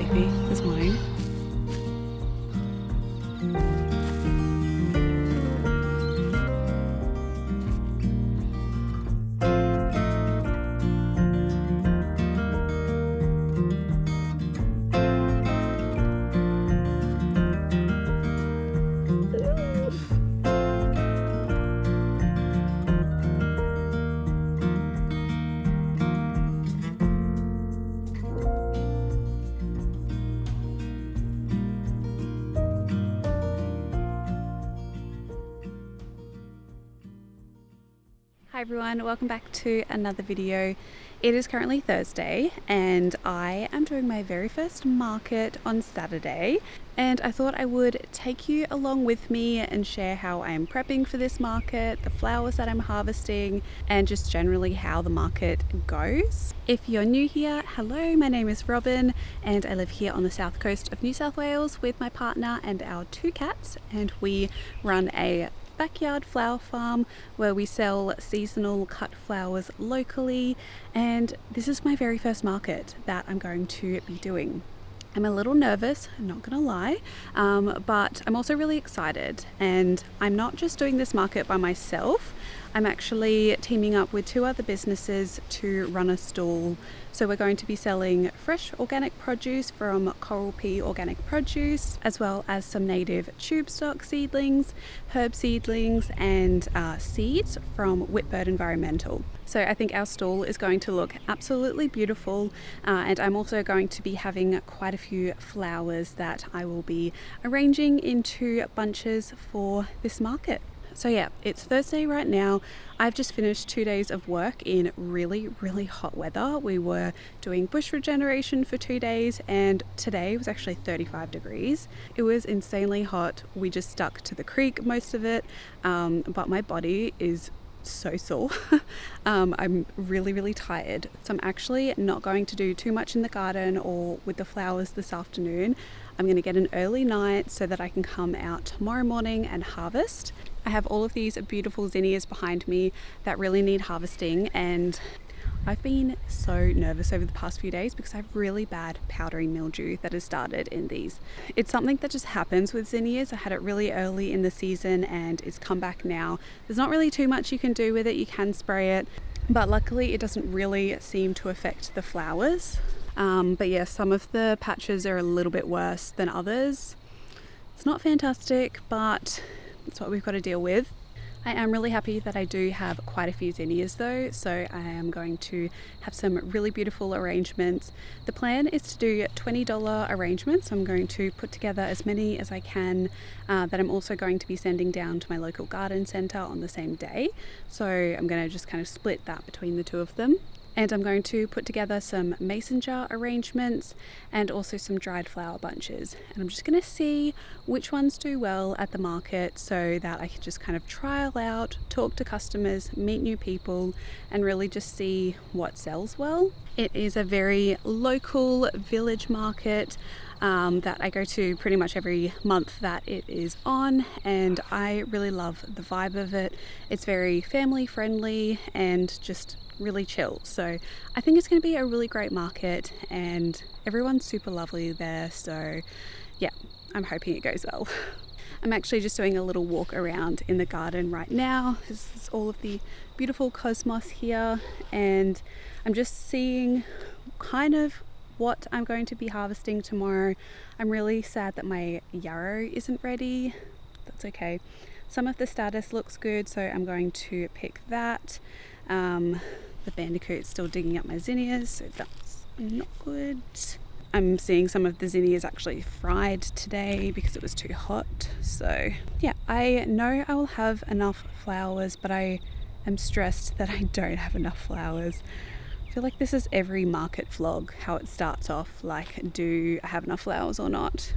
sleepy this morning. Hi everyone, welcome back to another video. It is currently Thursday and I am doing my very first market on Saturday, and I thought I would take you along with me and share how I am prepping for this market, the flowers that I'm harvesting, and just generally how the market goes. If you're new here, hello, my name is Robyn and I live here on the south coast of New South Wales with my partner and our 2 cats, and we run a backyard flower farm where we sell seasonal cut flowers locally, and this is my very first market that I'm going to be doing. I'm a little nervous, I'm not gonna lie, but I'm also really excited, and I'm not just doing this market by myself. I'm actually teaming up with 2 other businesses to run a stall. So we're going to be selling fresh organic produce from Coral P Organic Produce, as well as some native tube stock seedlings, herb seedlings, and seeds from Whitbird Environmental. So I think our stall is going to look absolutely beautiful, and I'm also going to be having quite a few flowers that I will be arranging into bunches for this market. So yeah, it's Thursday right now. I've just finished 2 days of work in really hot weather. We were doing bush regeneration for 2 days, and today was actually 35 degrees. It was insanely hot. We just stuck to the creek most of it, but my body is so sore. I'm really tired. So I'm actually not going to do too much in the garden or with the flowers this afternoon. I'm going to get an early night so that I can come out tomorrow morning and harvest. I have all of these beautiful zinnias behind me that really need harvesting, and I've been so nervous over the past few days because I have really bad powdery mildew that has started in these. It's something that just happens with zinnias. I had it really early in the season and it's come back now. There's not really too much you can do with it. You can spray it, but luckily it doesn't really seem to affect the flowers. But yeah, some of the patches are a little bit worse than others. It's not fantastic, but it's what we've got to deal with. I am really happy that I do have quite a few zinnias though, so I am going to have some really beautiful arrangements. The plan is to do $20 arrangements. I'm going to put together as many as I can that I'm also going to be sending down to my local garden centre on the same day. So I'm going to just kind of split that between the 2 of them. And I'm going to put together some mason jar arrangements and also some dried flower bunches. And I'm just going to see which ones do well at the market so that I can just kind of trial out, talk to customers, meet new people, and really just see what sells well. It is a very local village market that I go to pretty much every month that it is on, and I really love the vibe of it. It's very family friendly and just really chill. So I think it's going to be a really great market and everyone's super lovely there. So yeah, I'm hoping it goes well. I'm actually just doing a little walk around in the garden right now. This is all of the beautiful cosmos here, and I'm just seeing kind of what I'm going to be harvesting tomorrow. I'm really sad that my yarrow isn't ready. That's okay. Some of the status looks good, so I'm going to pick that. The bandicoot's still digging up my zinnias, so that's not good. I'm seeing some of the zinnias actually fried today because it was too hot. So yeah, I know I will have enough flowers, but I am stressed that I don't have enough flowers. I feel like this is every market vlog, how it starts off like, do I have enough flowers or not?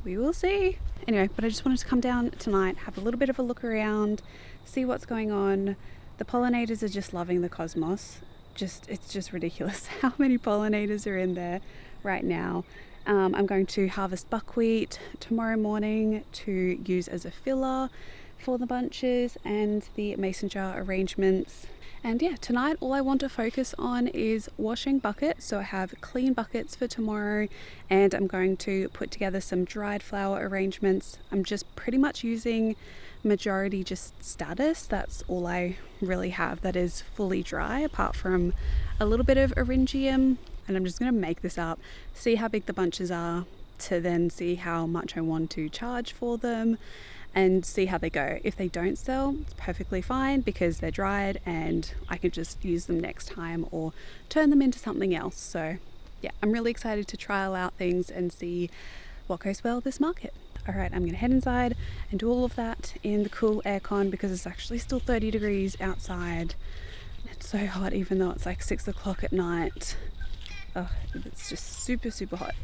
We will see. Anyway, but I just wanted to come down tonight, have a little bit of a look around, see what's going on. The pollinators are just loving the cosmos. It's just ridiculous how many pollinators are in there right now. I'm going to harvest buckwheat tomorrow morning to use as a filler for the bunches and the mason jar arrangements. And yeah, tonight all I want to focus on is washing buckets. So I have clean buckets for tomorrow, and I'm going to put together some dried flower arrangements. I'm just pretty much using majority just status. That's all I really have that is fully dry, apart from a little bit of eryngium. And I'm just going to make this up, see how big the bunches are, to then see how much I want to charge for them and see how they go. If they don't sell, it's perfectly fine because they're dried and I can just use them next time or turn them into something else. So yeah, I'm really excited to trial out things and see what goes well this market. All right, I'm gonna head inside and do all of that in the cool aircon because it's actually still 30 degrees outside. It's so hot even though it's like 6 o'clock at night. Oh, it's just super, super hot.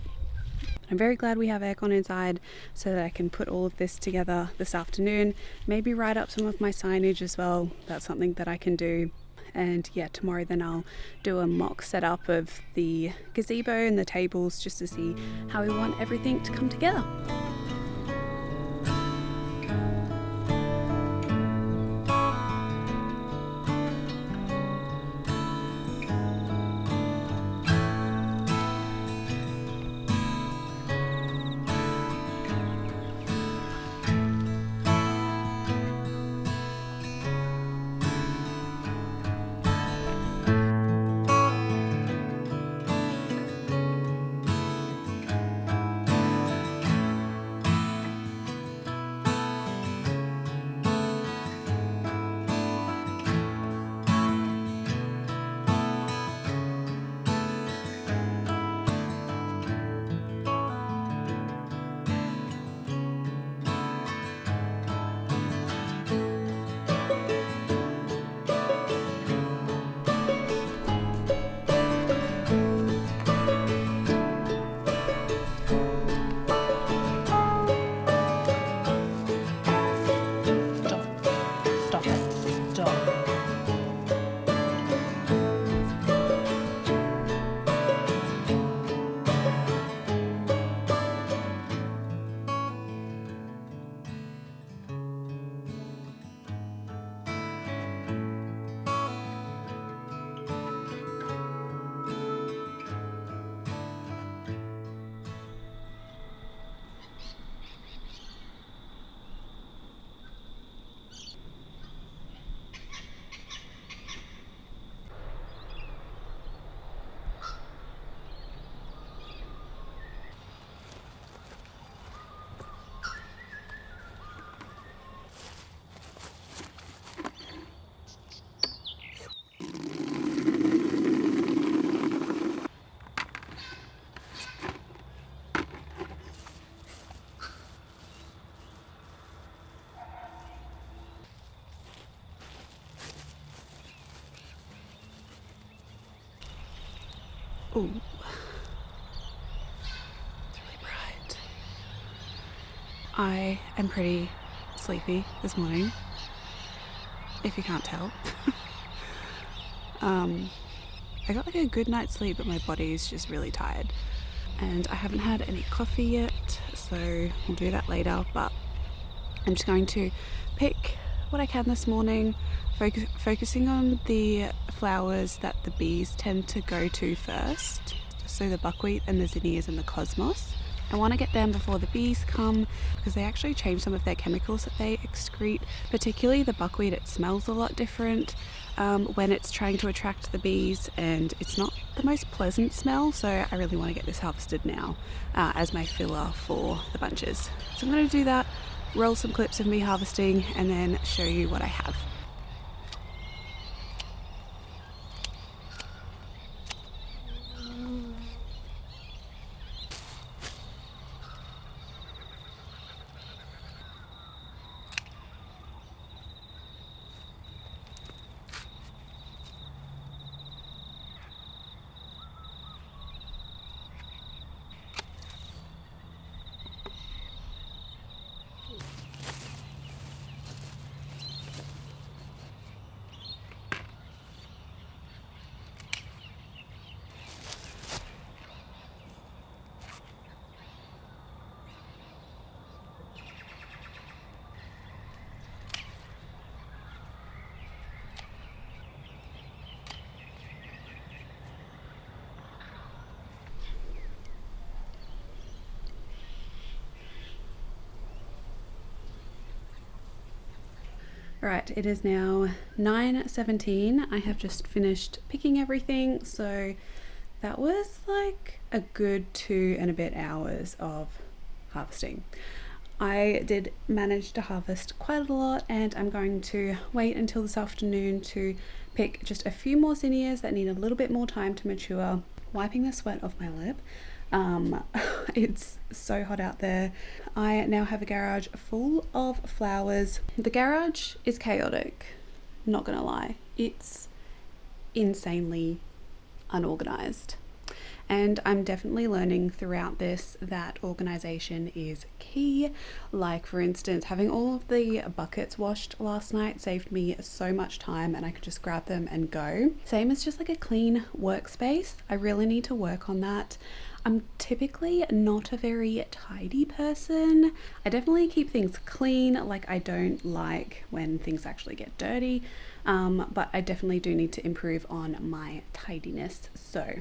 I'm very glad we have aircon inside so that I can put all of this together this afternoon. Maybe write up some of my signage as well. That's something that I can do. And yeah, tomorrow then I'll do a mock setup of the gazebo and the tables just to see how we want everything to come together. Ooh, it's really bright. I am pretty sleepy this morning, if you can't tell. I got like a good night's sleep, but my body is just really tired. And I haven't had any coffee yet, so we'll do that later, but I'm just going to pick what I can this morning, focusing on the flowers that the bees tend to go to first. So the buckwheat and the zinnias and the cosmos. I want to get them before the bees come because they actually change some of their chemicals that they excrete. Particularly the buckwheat, it smells a lot different when it's trying to attract the bees, and it's not the most pleasant smell, so I really want to get this harvested now as my filler for the bunches. So I'm going to do that, roll some clips of me harvesting, and then show you what I have. Right, it is now 9:17. I have just finished picking everything, so that was like a good 2 and a bit hours of harvesting. I did manage to harvest quite a lot, and I'm going to wait until this afternoon to pick just a few more zinnias that need a little bit more time to mature. Wiping the sweat off my lip. It's so hot out there. I now have a garage full of flowers. The garage is chaotic, not gonna lie. It's insanely unorganized. And I'm definitely learning throughout this that organization is key. Like, for instance, having all of the buckets washed last night saved me so much time, and I could just grab them and go. Same as just like a clean workspace. I really need to work on that. I'm typically not a very tidy person. I definitely keep things clean. Like, I don't like when things actually get dirty, but I definitely do need to improve on my tidiness. So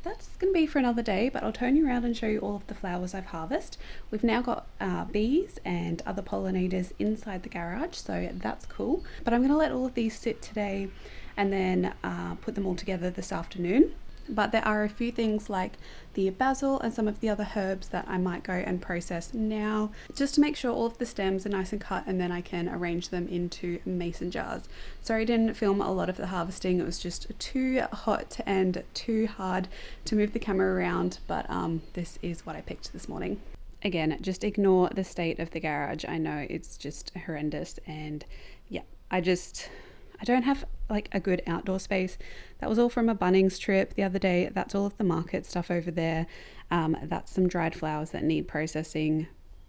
that's going to be for another day, but I'll turn you around and show you all of the flowers I've harvested. We've now got bees and other pollinators inside the garage, so that's cool. But I'm going to let all of these sit today and then put them all together this afternoon. But there are a few things like the basil and some of the other herbs that I might go and process now, just to make sure all of the stems are nice and cut, and then I can arrange them into mason jars. Sorry I didn't film a lot of the harvesting. It was just too hot and too hard to move the camera around, but this is what I picked this morning. Again, just ignore the state of the garage. I know it's just horrendous, and yeah, I don't have like a good outdoor space. That was all from a Bunnings trip the other day. That's all of the market stuff over there. That's some dried flowers that need processing,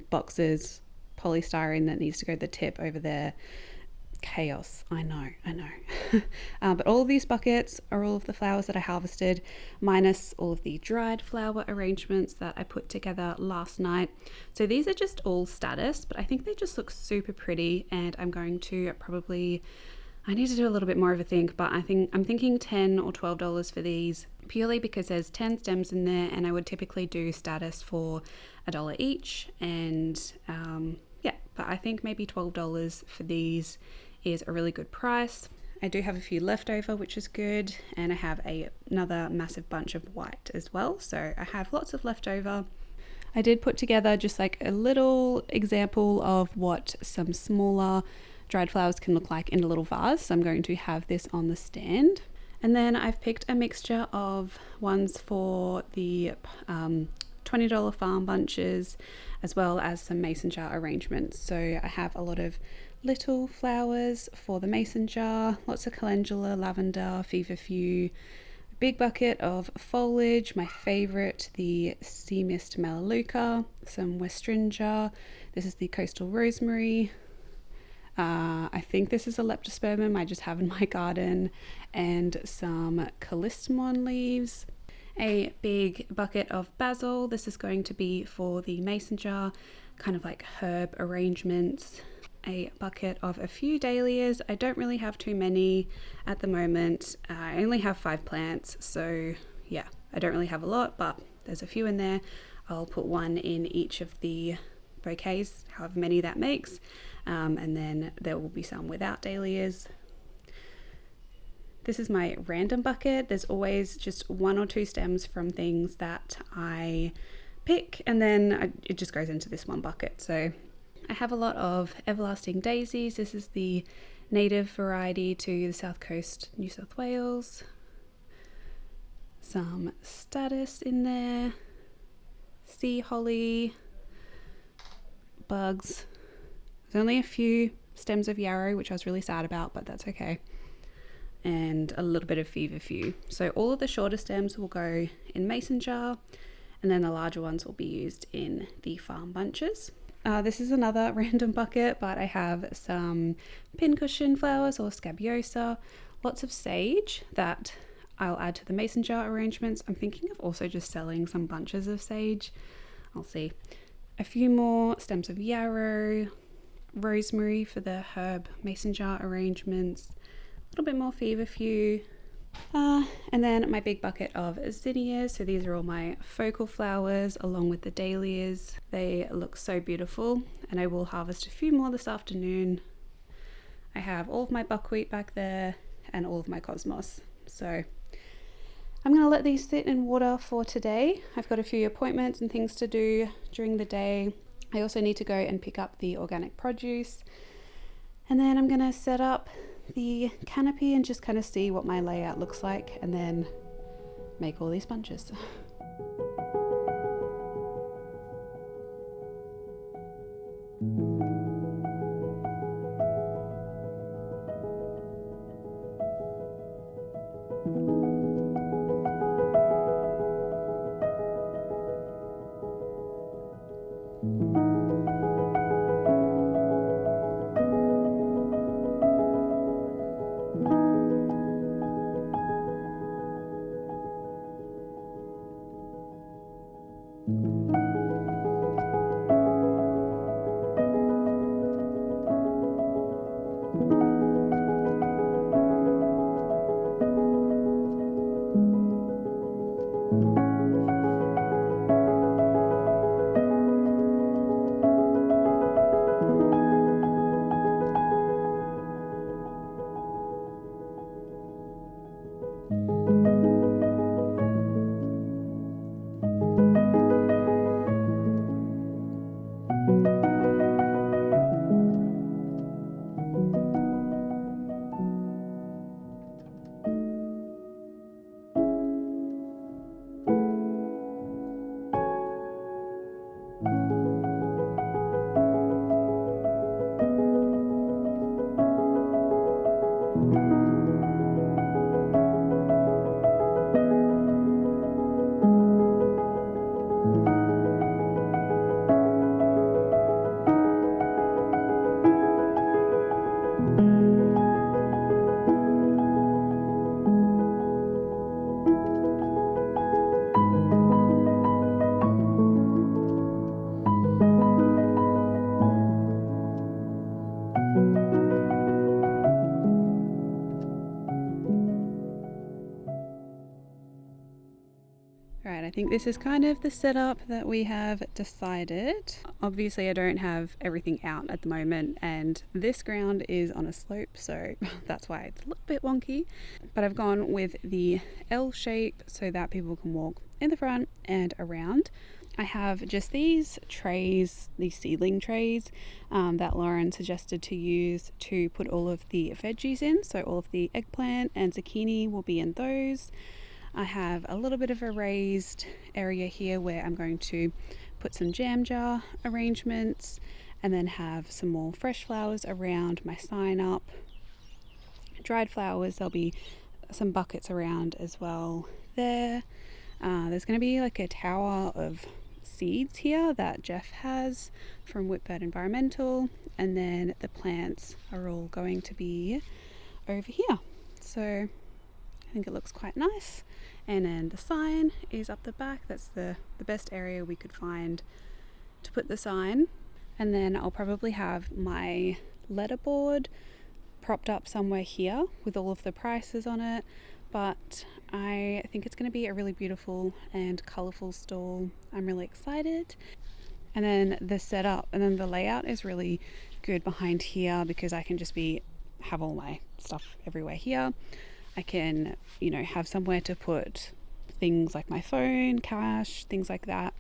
boxes, polystyrene that needs to go to the tip over there. Chaos. I know. But all of these buckets are all of the flowers that I harvested, minus all of the dried flower arrangements that I put together last night. So these are just all status, but I think they just look super pretty, and I'm going to I need to do a little bit more of a think, but I'm thinking $10 or $12 for these, purely because there's 10 stems in there, and I would typically do status for $1 each. And yeah, but I think maybe $12 for these is a really good price. I do have a few left over, which is good, and I have another massive bunch of white as well, so I have lots of leftover. I did put together just like a little example of what some smaller dried flowers can look like in a little vase, so I'm going to have this on the stand. And then I've picked a mixture of ones for the $20 farm bunches, as well as some mason jar arrangements. So I have a lot of little flowers for the mason jar, lots of calendula, lavender, feverfew, a big bucket of foliage, my favorite, the sea mist melaleuca, some westringia, this is the coastal rosemary, I think this is a leptospermum I just have in my garden, and some callistemon leaves, a big bucket of basil. This is going to be for the mason jar, kind of like herb arrangements, a bucket of a few dahlias. I don't really have too many at the moment. I only have 5 plants, so yeah, I don't really have a lot, but there's a few in there. I'll put one in each of the bouquets, however many that makes. And then there will be some without dahlias. This is my random bucket. There's always just 1 or 2 stems from things that I pick, and then it just goes into this one bucket. So I have a lot of everlasting daisies. This is the native variety to the south coast, New South Wales. Some status in there, sea holly, bugs. There's only a few stems of yarrow, which I was really sad about, but that's okay. And a little bit of feverfew. So all of the shorter stems will go in mason jar, and then the larger ones will be used in the farm bunches. This is another random bucket, but I have some pincushion flowers or scabiosa, lots of sage that I'll add to the mason jar arrangements. I'm thinking of also just selling some bunches of sage. I'll see. A few more stems of yarrow, rosemary for the herb mason jar arrangements, a little bit more feverfew, and then my big bucket of zinnias. So these are all my focal flowers along with the dahlias. They look so beautiful, and I will harvest a few more this afternoon. I have all of my buckwheat back there and all of my cosmos. So I'm going to let these sit in water for today. I've got a few appointments and things to do during the day. I also need to go and pick up the organic produce. And then I'm going to set up the canopy and just kind of see what my layout looks like and then make all these bunches. Right, I think this is kind of the setup that we have decided. Obviously I don't have everything out at the moment and this ground is on a slope, so that's why it's a little bit wonky. But I've gone with the L shape so that people can walk in the front and around. I have just these trays, these seedling trays that Lauren suggested to use to put all of the veggies in. So all of the eggplant and zucchini will be in those. I have a little bit of a raised area here where I'm going to put some jam jar arrangements and then have some more fresh flowers around my sign up. Dried flowers, there'll be some buckets around as well there. There's going to be like a tower of seeds here that Jeff has from Whitbird Environmental, and then the plants are all going to be over here. So I think it looks quite nice. And then the sign is up the back. That's the best area we could find to put the sign. And then I'll probably have my letterboard propped up somewhere here with all of the prices on it. But I think it's going to be a really beautiful and colourful stall. I'm really excited. And then the setup and then the layout is really good behind here because I can just have all my stuff everywhere here. I can, have somewhere to put things like my phone, cash, things like that.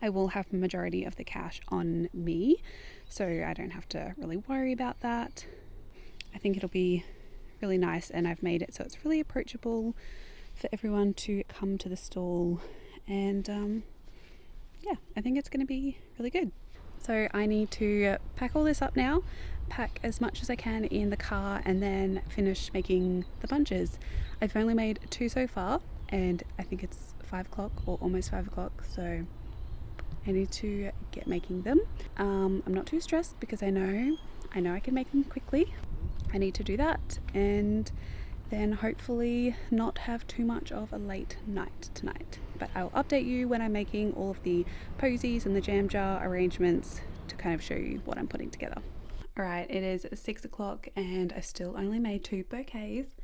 I will have the majority of the cash on me, so I don't have to really worry about that. I think it'll be really nice, and I've made it so it's really approachable for everyone to come to the stall. And I think it's going to be really good. So I need to pack all this up now, pack as much as I can in the car, and then finish making the bunches. I've only made 2 so far, and I think it's 5 o'clock or almost 5 o'clock, so I need to get making them. I'm not too stressed because I know I can make them quickly. I need to do that and then hopefully not have too much of a late night tonight. But I'll update you when I'm making all of the posies and the jam jar arrangements to kind of show you what I'm putting together. Alright, it is 6 o'clock and I still only made 2 bouquets.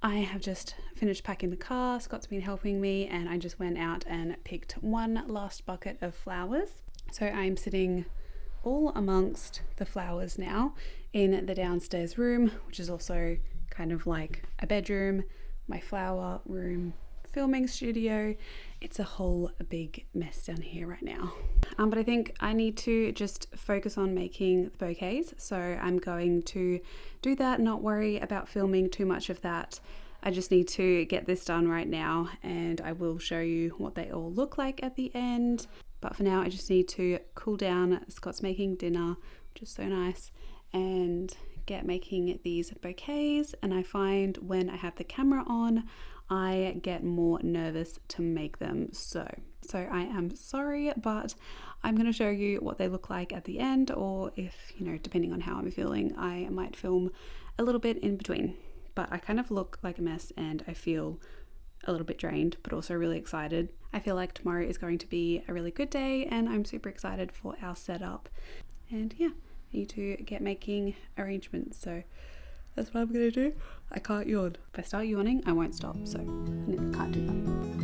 I have just finished packing the car, Scott's been helping me, and I just went out and picked one last bucket of flowers. So I'm sitting all amongst the flowers now in the downstairs room, which is also kind of like a bedroom, my flower room, filming studio. It's a whole big mess down here right now. But I think I need to just focus on making the bouquets. So I'm going to do that, not worry about filming too much of that. I just need to get this done right now, and I will show you what they all look like at the end. But for now, I just need to cool down. Scott's making dinner, which is so nice, and get making these bouquets. And I find when I have the camera on, I get more nervous to make them. So I am sorry, but I'm going to show you what they look like at the end, or if, you know, depending on how I'm feeling, I might film a little bit in between. But I kind of look like a mess and I feel a little bit drained, but also really excited. I feel like tomorrow is going to be a really good day, and I'm super excited for our setup. And yeah, I need to get making arrangements, so that's what I'm gonna do. I can't yawn. If I start yawning, I won't stop, so I can't do that.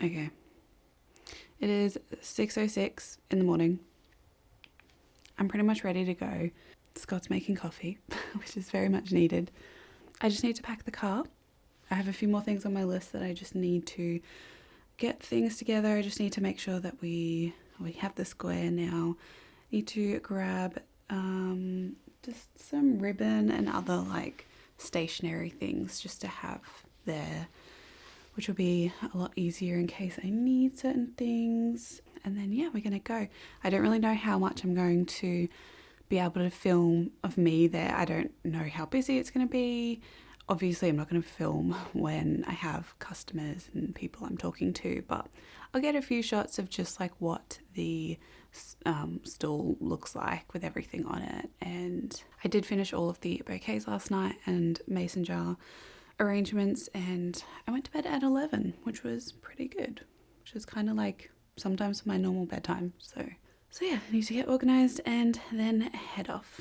Okay, it is 6:06 in the morning. I'm pretty much ready to go. Scott's making coffee, which is very much needed. I just need to pack the car. I have a few more things on my list that I just need to get things together. I just need to make sure that we have the square now. Need to grab just some ribbon and other like stationery things just to have there, which will be a lot easier in case I need certain things. And then yeah, we're gonna go. I don't really know how much I'm going to be able to film of me there. I don't know how busy it's gonna be. Obviously I'm not gonna film when I have customers and people I'm talking to, but I'll get a few shots of just like what the stall looks like with everything on it. And I did finish all of the bouquets last night and mason jar arrangements, and I went to bed at 11, which was pretty good, which is kind of like sometimes my normal bedtime. So yeah, I need to get organized and then head off.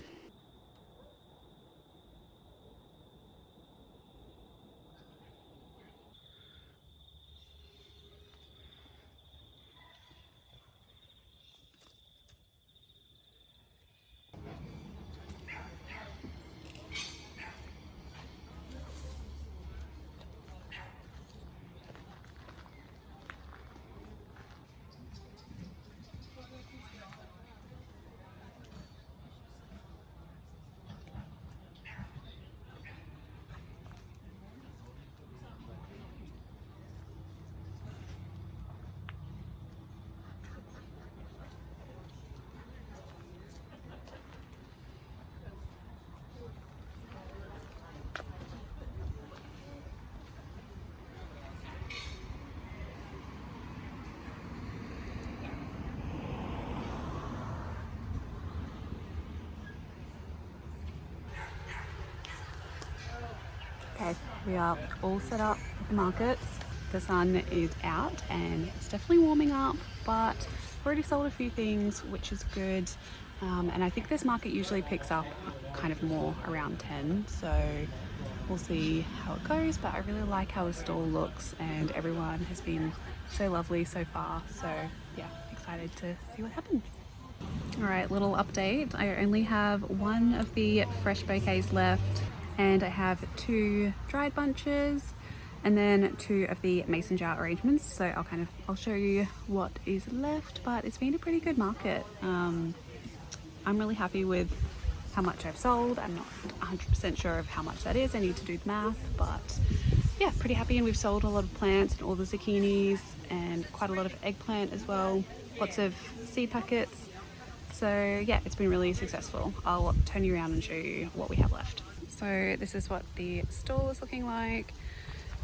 Okay, we are all set up at the markets. The sun is out and it's definitely warming up, but I've already sold a few things, which is good. And I think this market usually picks up kind of more around 10, so we'll see how it goes. But I really like how the stall looks and everyone has been so lovely so far. So yeah, excited to see what happens. Alright, little update. I only have one of the fresh bouquets left, and I have 2 dried bunches and then 2 of the mason jar arrangements. So I'll show you what is left, but it's been a pretty good market. I'm really happy with how much I've sold. I'm not 100% sure of how much that is. I need to do the math, but yeah, pretty happy. And we've sold a lot of plants and all the zucchinis and quite a lot of eggplant as well. Lots of seed packets. So yeah, it's been really successful. I'll turn you around and show you what we have left. So this is what the stall is looking like.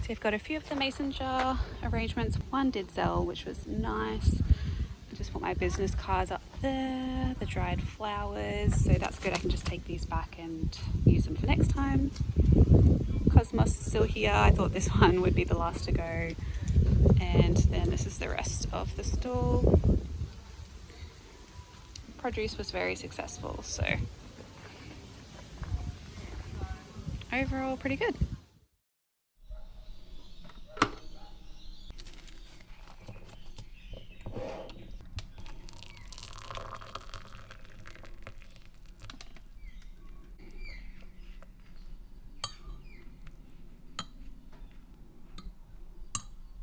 So I've got a few of the mason jar arrangements. One did sell, which was nice. I just put my business cards up there, the dried flowers. So that's good. I can just take these back and use them for next time. Cosmos is still here. I thought this one would be the last to go. And then this is the rest of the stall. Produce was very successful, so overall pretty good.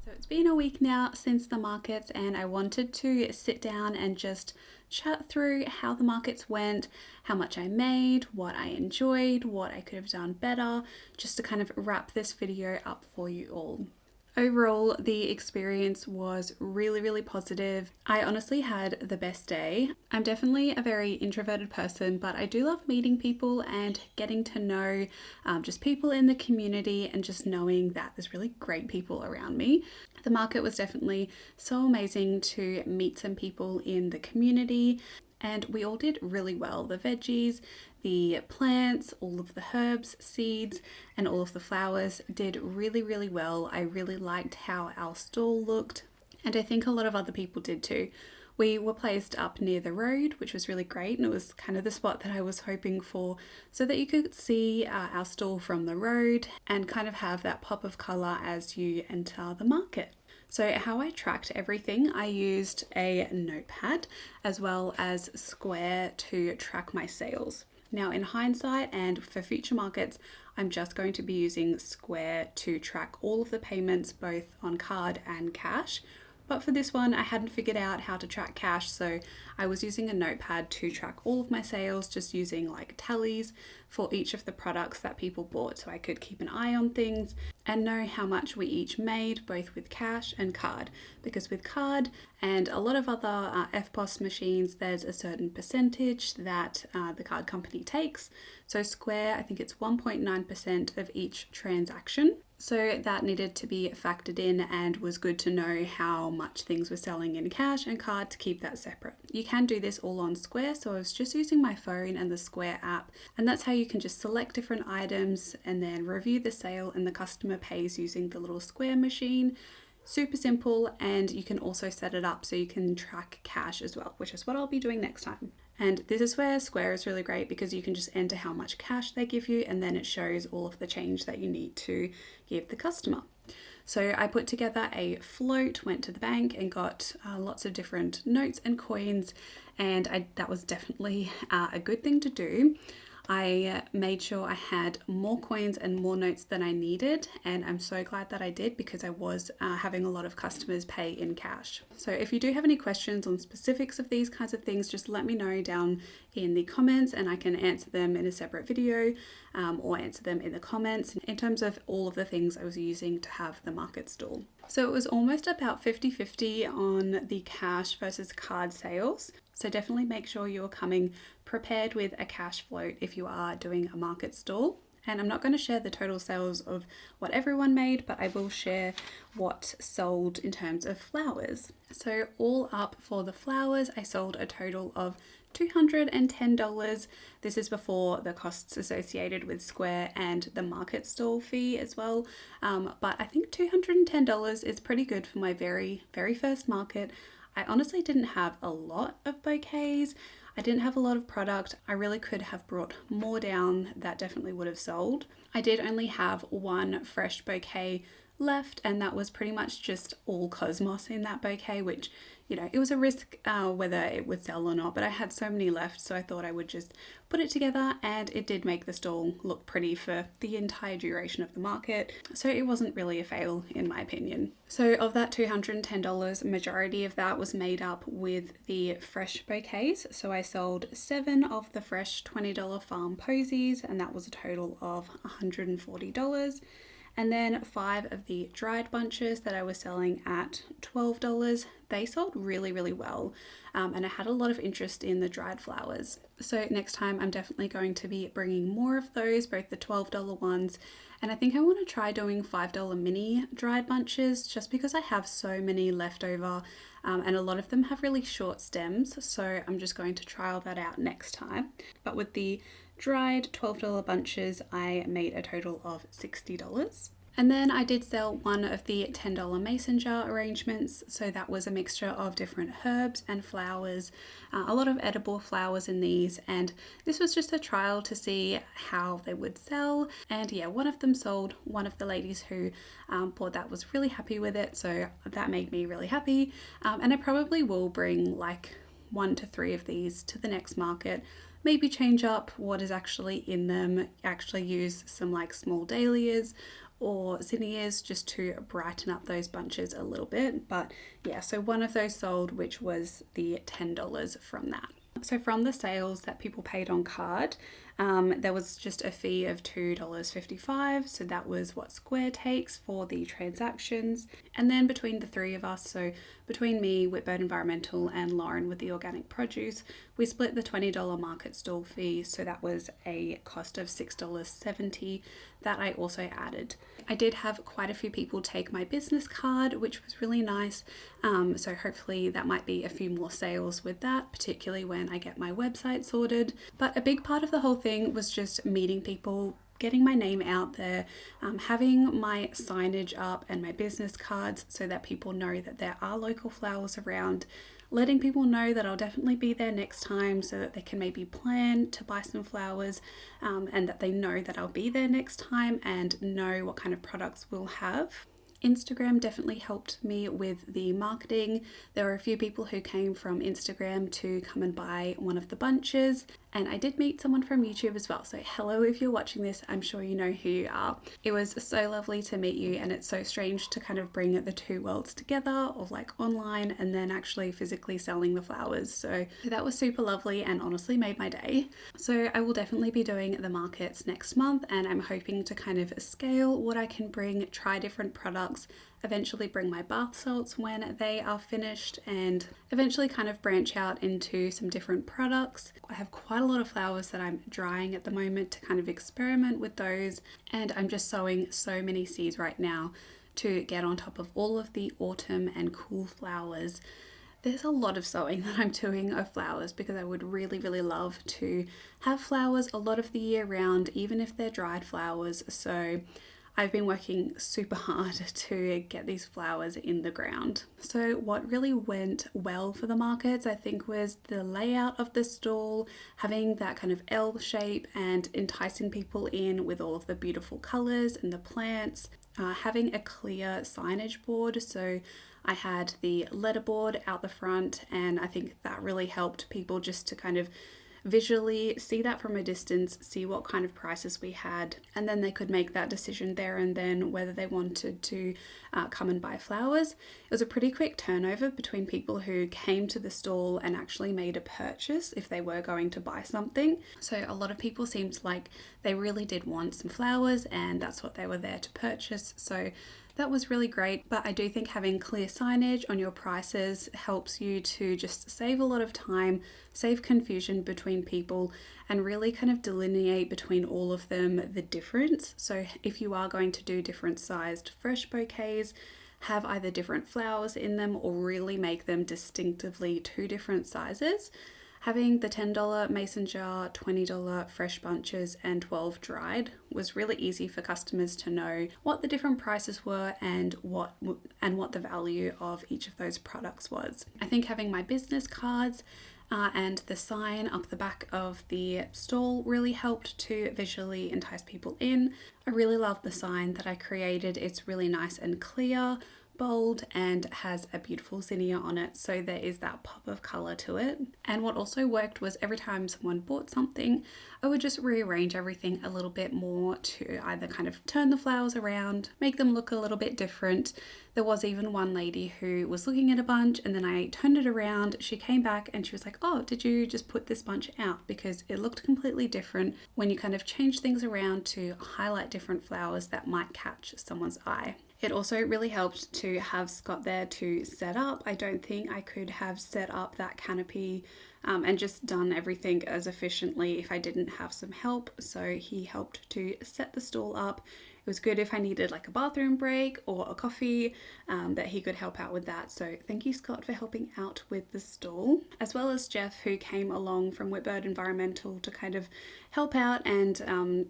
So it's been a week now since the markets, and I wanted to sit down and just chat through how the markets went, how much I made, what I enjoyed, what I could have done better, just to kind of wrap this video up for you all. Overall, the experience was really positive. I honestly had the best day. I'm definitely a very introverted person, but I do love meeting people and getting to know just people in the community and just knowing that there's really great people around me. The market was definitely so amazing to meet some people in the community, and we all did really well. The veggies, the plants, all of the herbs, seeds, and all of the flowers did really well. I really liked how our stall looked, and I think a lot of other people did too. We were placed up near the road, which was really great, and it was kind of the spot that I was hoping for, so that you could see our stall from the road and kind of have that pop of colour as you enter the market. So how I tracked everything, I used a notepad as well as Square to track my sales. Now in hindsight and for future markets, I'm just going to be using Square to track all of the payments both on card and cash. But for this one, I hadn't figured out how to track cash, so I was using a notepad to track all of my sales, just using like tallies for each of the products that people bought, so I could keep an eye on things and know how much we each made, both with cash and card. Because with card and a lot of other FPOS machines, there's a certain percentage that the card company takes. So Square, I think it's 1.9% of each transaction. So that needed to be factored in, and was good to know how much things were selling in cash and card to keep that separate. You can do this all on Square, so I was just using my phone and the Square app, and that's how you can just select different items and then review the sale, and the customer pays using the little Square machine. Super simple, and you can also set it up so you can track cash as well, which is what I'll be doing next time. And this is where Square is really great, because you can just enter how much cash they give you, and then it shows all of the change that you need to give the customer. So I put together a float, went to the bank and got lots of different notes and coins, and that was definitely a good thing to do. I made sure I had more coins and more notes than I needed, and I'm so glad that I did, because I was having a lot of customers pay in cash. So if you do have any questions on specifics of these kinds of things, just let me know down in the comments and I can answer them in a separate video, or answer them in the comments in terms of all of the things I was using to have the market stall. So it was almost about 50-50 on the cash versus card sales. So definitely make sure you're coming prepared with a cash float if you are doing a market stall. And I'm not going to share the total sales of what everyone made, but I will share what sold in terms of flowers. So all up for the flowers, I sold a total of $210. This is before the costs associated with Square and the market stall fee as well. But I think $210 is pretty good for my very, very first market. I honestly didn't have a lot of bouquets. I didn't have a lot of product. I really could have brought more down. That definitely would have sold. I did only have one fresh bouquet left, and that was pretty much just all cosmos in that bouquet, which, you know, it was a risk whether it would sell or not, but I had so many left, so I thought I would just put it together, and it did make the stall look pretty for the entire duration of the market, so it wasn't really a fail in my opinion. So of that $210, majority of that was made up with the fresh bouquets. So I sold 7 of the fresh $20 farm posies, and that was a total of $140. And then 5 of the dried bunches that I was selling at $12. They sold really, really well, and I had a lot of interest in the dried flowers. So next time I'm definitely going to be bringing more of those, both the $12 ones, and I think I want to try doing $5 mini dried bunches just because I have so many left over, and a lot of them have really short stems, so I'm just going to trial that out next time. But with the dried $12 bunches, I made a total of $60. And then I did sell one of the $10 mason jar arrangements. So that was a mixture of different herbs and flowers, a lot of edible flowers in these. And this was just a trial to see how they would sell. And yeah, one of them sold. One of the ladies who bought that was really happy with it. So that made me really happy. And I probably will bring like 1 to 3 of these to the next market. Maybe change up what is actually in them, actually use some like small dahlias or zinnias just to brighten up those bunches a little bit. But yeah, so one of those sold, which was the $10 from that. So from the sales that people paid on card, there was just a fee of $2.55. So that was what Square takes for the transactions. And then between the 3 of us, so between me, Whitbird Environmental, and Lauren with the organic produce, we split the $20 market stall fee. So that was a cost of $6.70 that I also added. I did have quite a few people take my business card, which was really nice. So hopefully that might be a few more sales with that, particularly when I get my website sorted. But a big part of the whole thing was just meeting people, getting my name out there, having my signage up and my business cards so that people know that there are local flowers around, letting people know that I'll definitely be there next time so that they can maybe plan to buy some flowers, and that they know that I'll be there next time and know what kind of products we'll have. Instagram definitely helped me with the marketing. There were a few people who came from Instagram to come and buy one of the bunches, and I did meet someone from YouTube as well. So hello, if you're watching this, I'm sure you know who you are. It was so lovely to meet you, and it's so strange to kind of bring the two worlds together of like online and then actually physically selling the flowers. So that was super lovely and honestly made my day. So I will definitely be doing the markets next month, and I'm hoping to kind of scale what I can bring, try different products, eventually bring my bath salts when they are finished, and eventually kind of branch out into some different products. I have quite a lot of flowers that I'm drying at the moment to kind of experiment with those, and I'm just sowing so many seeds right now to get on top of all of the autumn and cool flowers. There's a lot of sowing that I'm doing of flowers because I would really, really love to have flowers a lot of the year round, even if they're dried flowers. So I've been working super hard to get these flowers in the ground. So what really went well for the markets, I think, was the layout of the stall, having that kind of L shape and enticing people in with all of the beautiful colors and the plants, having a clear signage board. So I had the letterboard out the front, and I think that really helped people just to kind of visually see that from a distance, see what kind of prices we had, and then they could make that decision there and then whether they wanted to come and buy flowers. It was a pretty quick turnover between people who came to the stall and actually made a purchase if they were going to buy something. So a lot of people seemed like they really did want some flowers, and that's what they were there to purchase. So that was really great. But I do think having clear signage on your prices helps you to just save a lot of time, save confusion between people, and really kind of delineate between all of them the difference. So if you are going to do different sized fresh bouquets, have either different flowers in them or really make them distinctively 2 different sizes. Having the $10 mason jar, $20 fresh bunches, and 12 dried was really easy for customers to know what the different prices were and what the value of each of those products was. I think having my business cards and the sign up the back of the stall really helped to visually entice people in. I really love the sign that I created. It's really nice and clear, bold, and has a beautiful zinnia on it, so there is that pop of color to it. And what also worked was every time someone bought something, I would just rearrange everything a little bit more to either kind of turn the flowers around, make them look a little bit different. There was even one lady who was looking at a bunch and then I turned it around. She came back and she was like, "Oh, did you just put this bunch out?" Because it looked completely different when you kind of change things around to highlight different flowers that might catch someone's eye. It also really helped to have Scott there to set up. I don't think I could have set up that canopy and just done everything as efficiently if I didn't have some help. So he helped to set the stall up. It was good if I needed like a bathroom break or a coffee, that he could help out with that. So thank you, Scott, for helping out with the stall, as well as Jeff, who came along from Whitbird Environmental to kind of help out and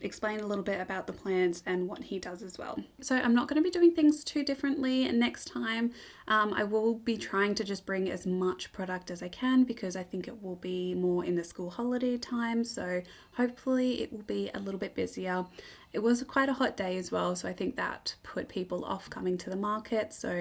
explain a little bit about the plants and what he does as well. So I'm not going to be doing things too differently next time. I will be trying to just bring as much product as I can because I think it will be more in the school holiday time. So hopefully it will be a little bit busier. It was quite a hot day as well, so I think that put people off coming to the market. So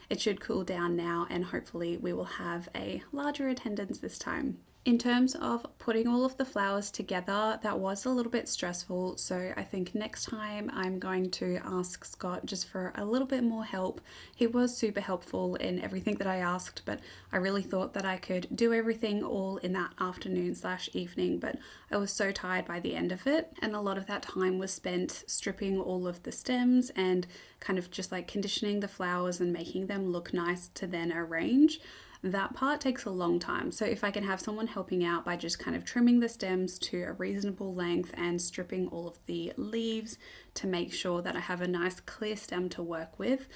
it should cool down now and hopefully we will have a larger attendance this time. In terms of putting all of the flowers together, that was a little bit stressful, so I think next time I'm going to ask Scott just for a little bit more help. He was super helpful in everything that I asked, but I really thought that I could do everything all in that afternoon/evening, but I was so tired by the end of it, and a lot of that time was spent stripping all of the stems and kind of just like conditioning the flowers and making them look nice to then arrange. That part takes a long time, so if I can have someone helping out by just kind of trimming the stems to a reasonable length and stripping all of the leaves to make sure that I have a nice clear stem to work with,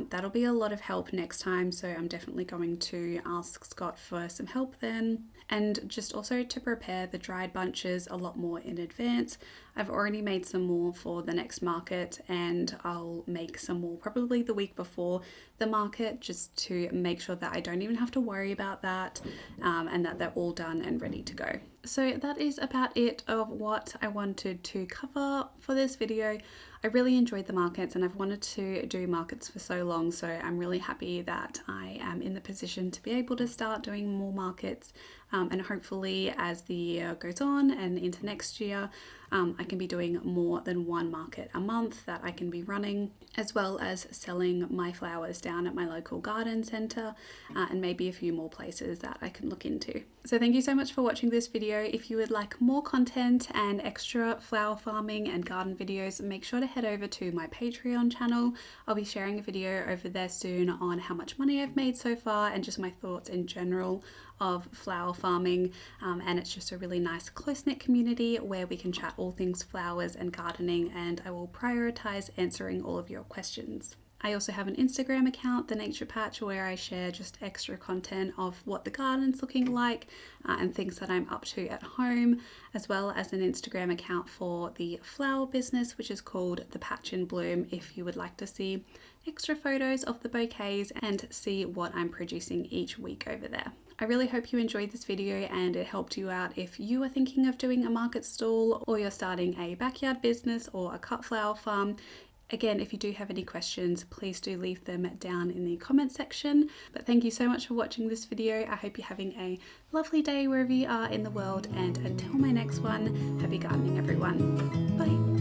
that'll be a lot of help next time. So I'm definitely going to ask Scott for some help then, and just also to prepare the dried bunches a lot more in advance. I've already made some more for the next market and I'll make some more probably the week before the market, just to make sure that I don't even have to worry about that, and that they're all done and ready to go. So that is about it of what I wanted to cover for this video. I really enjoyed the markets and I've wanted to do markets for so long, so I'm really happy that I am in the position to be able to start doing more markets, and hopefully as the year goes on and into next year, I can be doing more than one market a month that I can be running, as well as selling my flowers down at my local garden centre, and maybe a few more places that I can look into. So thank you so much for watching this video. If you would like more content and extra flower farming and garden videos, make sure to head over to my Patreon channel. I'll be sharing a video over there soon on how much money I've made so far and just my thoughts in general of flower farming, and it's just a really nice close-knit community where we can chat all things flowers and gardening, and I will prioritize answering all of your questions. I also have an Instagram account, The Nature Patch, where I share just extra content of what the garden's looking like, and things that I'm up to at home, as well as an Instagram account for the flower business, which is called The Patch in Bloom, if you would like to see extra photos of the bouquets and see what I'm producing each week over there. I really hope you enjoyed this video and it helped you out if you are thinking of doing a market stall, or you're starting a backyard business or a cut flower farm. Again, if you do have any questions, please do leave them down in the comment section. But thank you so much for watching this video. I hope you're having a lovely day wherever you are in the world, and until my next one, happy gardening everyone. Bye.